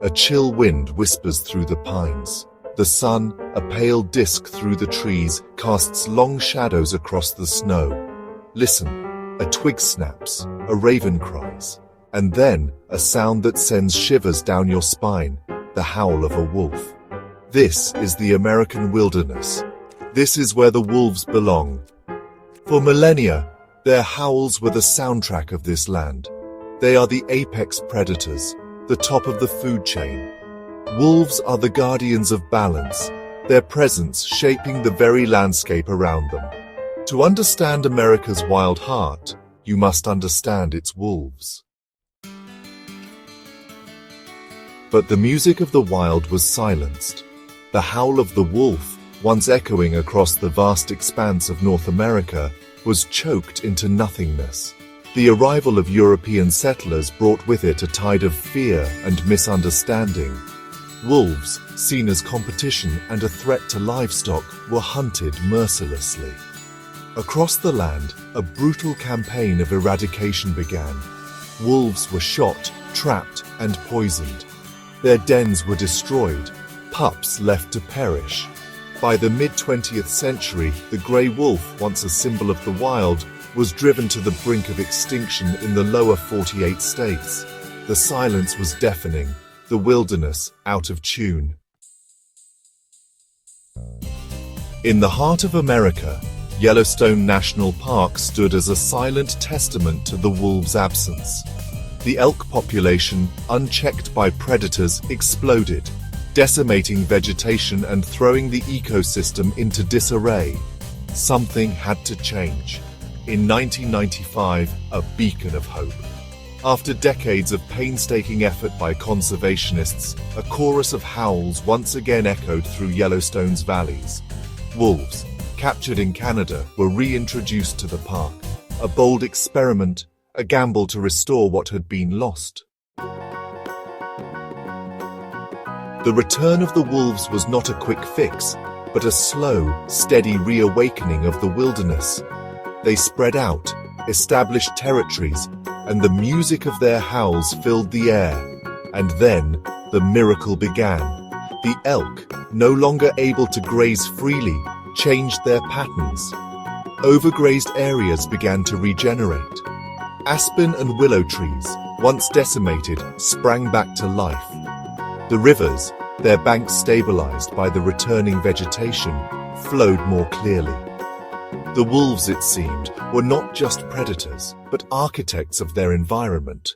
A chill wind whispers through the pines. The sun, a pale disk through the trees, casts long shadows across the snow. Listen, a twig snaps, a raven cries, and then a sound that sends shivers down your spine, the howl of a wolf. This is the American wilderness. This is where the wolves belong. For millennia, their howls were the soundtrack of this land. They are the apex predators, the top of the food chain. Wolves are the guardians of balance, their presence shaping the very landscape around them. To understand America's wild heart, you must understand its wolves. But the music of the wild was silenced. The howl of the wolf, once echoing across the vast expanse of North America, was choked into nothingness. The arrival of European settlers brought with it a tide of fear and misunderstanding. Wolves, seen as competition and a threat to livestock, were hunted mercilessly. Across the land, a brutal campaign of eradication began. Wolves were shot, trapped, and poisoned. Their dens were destroyed, pups left to perish. By the mid-20th century, the grey wolf, once a symbol of the wild, was driven to the brink of extinction in the lower 48 states. The silence was deafening, the wilderness out of tune. In the heart of America, Yellowstone National Park stood as a silent testament to the wolves' absence. The elk population, unchecked by predators, exploded, decimating vegetation and throwing the ecosystem into disarray. Something had to change. In 1995, a beacon of hope. After decades of painstaking effort by conservationists, a chorus of howls once again echoed through Yellowstone's valleys. Wolves, captured in Canada, were reintroduced to the park. A bold experiment, a gamble to restore what had been lost. The return of the wolves was not a quick fix, but a slow, steady reawakening of the wilderness. They spread out, established territories, and the music of their howls filled the air. And then, the miracle began. The elk, no longer able to graze freely, changed their patterns. Overgrazed areas began to regenerate. Aspen and willow trees, once decimated, sprang back to life. The rivers, their banks stabilized by the returning vegetation, flowed more clearly. The wolves, it seemed, were not just predators, but architects of their environment.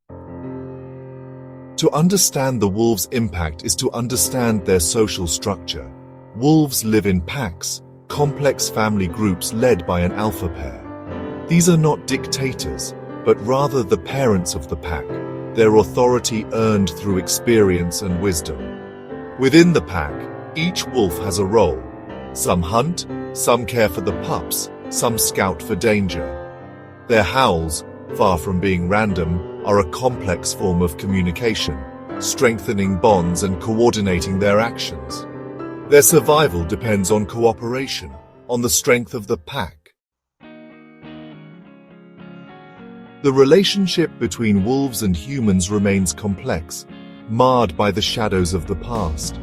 To understand the wolves' impact is to understand their social structure. Wolves live in packs, complex family groups led by an alpha pair. These are not dictators, but rather the parents of the pack, their authority earned through experience and wisdom. Within the pack, each wolf has a role. Some hunt, some care for the pups, some scout for danger. Their howls, far from being random, are a complex form of communication, strengthening bonds and coordinating their actions. Their survival depends on cooperation, on the strength of the pack. The relationship between wolves and humans remains complex, marred by the shadows of the past.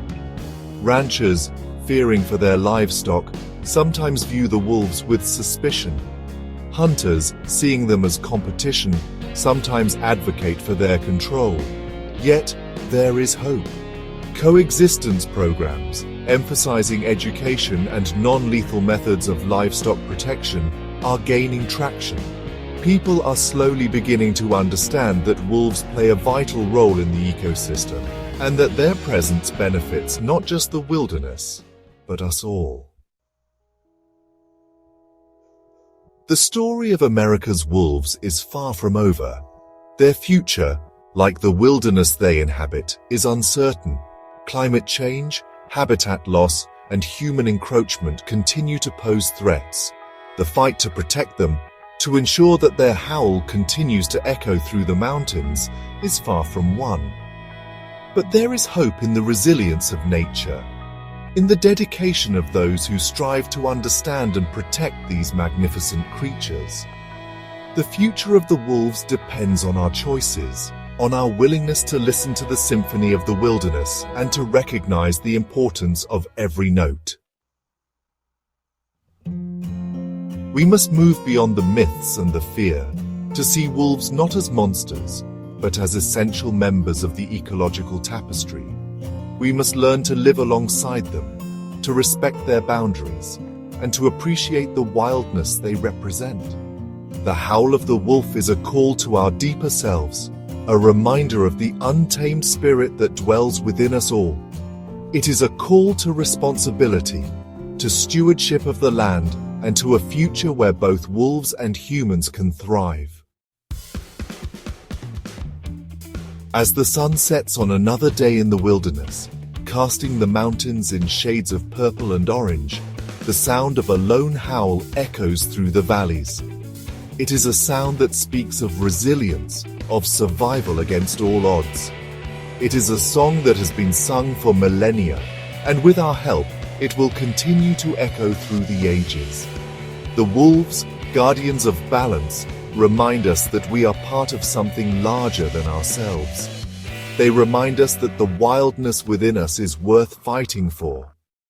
Ranchers, fearing for their livestock, sometimes view the wolves with suspicion. Hunters, seeing them as competition, sometimes advocate for their control. Yet, there is hope. Coexistence programs, emphasizing education and non-lethal methods of livestock protection, are gaining traction. People are slowly beginning to understand that wolves play a vital role in the ecosystem, and that their presence benefits not just the wilderness, but us all. The story of America's wolves is far from over. Their future, like the wilderness they inhabit, is uncertain. Climate change, habitat loss, and human encroachment continue to pose threats. The fight to protect them, to ensure that their howl continues to echo through the mountains, is far from won. But there is hope in the resilience of nature, in the dedication of those who strive to understand and protect these magnificent creatures. The future of the wolves depends on our choices, on our willingness to listen to the symphony of the wilderness and to recognize the importance of every note. We must move beyond the myths and the fear, to see wolves not as monsters, but as essential members of the ecological tapestry. We must learn to live alongside them, to respect their boundaries, and to appreciate the wildness they represent. The howl of the wolf is a call to our deeper selves, a reminder of the untamed spirit that dwells within us all. It is a call to responsibility, to stewardship of the land, and to a future where both wolves and humans can thrive. As the sun sets on another day in the wilderness, casting the mountains in shades of purple and orange, the sound of a lone howl echoes through the valleys. It is a sound that speaks of resilience, of survival against all odds. It is a song that has been sung for millennia, and with our help, it will continue to echo through the ages. The wolves, guardians of balance, remind us that we are part of something larger than ourselves. They remind us that the wildness within us is worth fighting for,